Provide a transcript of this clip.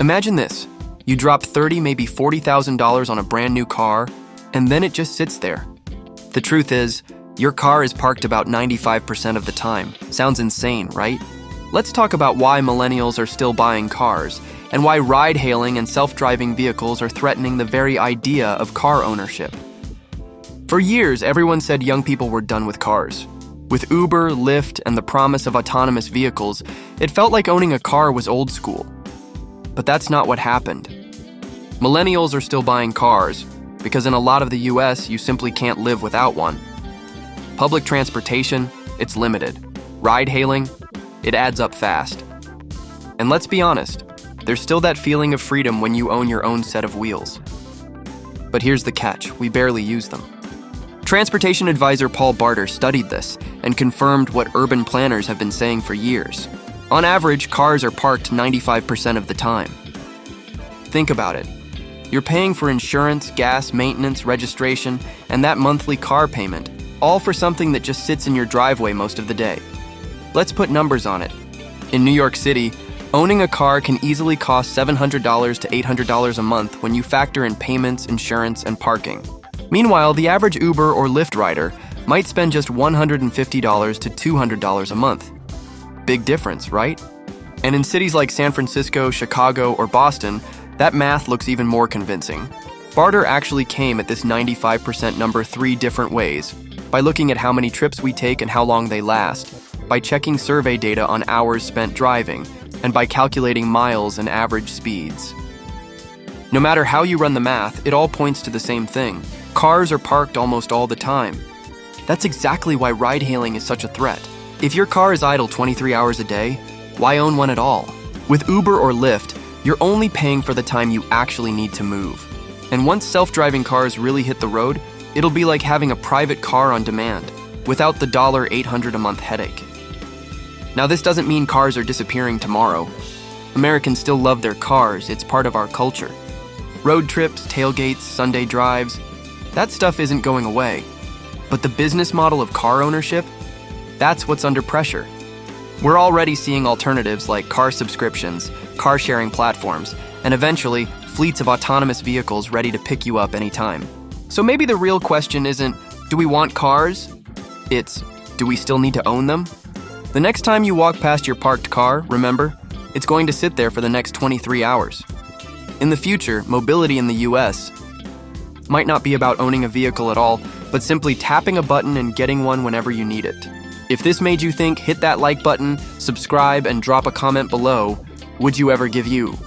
Imagine this. You drop $30, maybe $40,000 on a brand new car, and then it just sits there. The truth is, your car is parked about 95% of the time. Sounds insane, right? Let's talk about why millennials are still buying cars, and why ride-hailing and self-driving vehicles are threatening the very idea of car ownership. For years, everyone said young people were done with cars. With Uber, Lyft, and the promise of autonomous vehicles, it felt like owning a car was old school. But that's not what happened. Millennials are still buying cars, because in a lot of the US, you simply can't live without one. Public transportation, it's limited. Ride-hailing, it adds up fast. And let's be honest, there's still that feeling of freedom when you own your own set of wheels. But here's the catch, we barely use them. Transportation advisor Paul Barter studied this and confirmed what urban planners have been saying for years. On average, cars are parked 95% of the time. Think about it. You're paying for insurance, gas, maintenance, registration, and that monthly car payment, all for something that just sits in your driveway most of the day. Let's put numbers on it. In New York City, owning a car can easily cost $700 to $800 a month when you factor in payments, insurance, and parking. Meanwhile, the average Uber or Lyft rider might spend just $150 to $200 a month. Big difference, right? And in cities like San Francisco, Chicago, or Boston, that math looks even more convincing. Barter actually came at this 95% number 3 different ways: by looking at how many trips we take and how long they last, by checking survey data on hours spent driving, and by calculating miles and average speeds. No matter how you run the math, it all points to the same thing. Cars are parked almost all the time. That's exactly why ride-hailing is such a threat. If your car is idle 23 hours a day, why own one at all? With Uber or Lyft, you're only paying for the time you actually need to move. And once self-driving cars really hit the road, it'll be like having a private car on demand, without the $800 a month headache. Now, this doesn't mean cars are disappearing tomorrow. Americans still love their cars, it's part of our culture. Road trips, tailgates, Sunday drives, that stuff isn't going away. But the business model of car ownership, that's what's under pressure. We're already seeing alternatives like car subscriptions, car sharing platforms, and eventually, fleets of autonomous vehicles ready to pick you up anytime. So maybe the real question isn't, do we want cars? It's, do we still need to own them? The next time you walk past your parked car, remember, it's going to sit there for the next 23 hours. In the future, mobility in the US might not be about owning a vehicle at all, but simply tapping a button and getting one whenever you need it. If this made you think, hit that like button, subscribe, and drop a comment below. Would you ever give you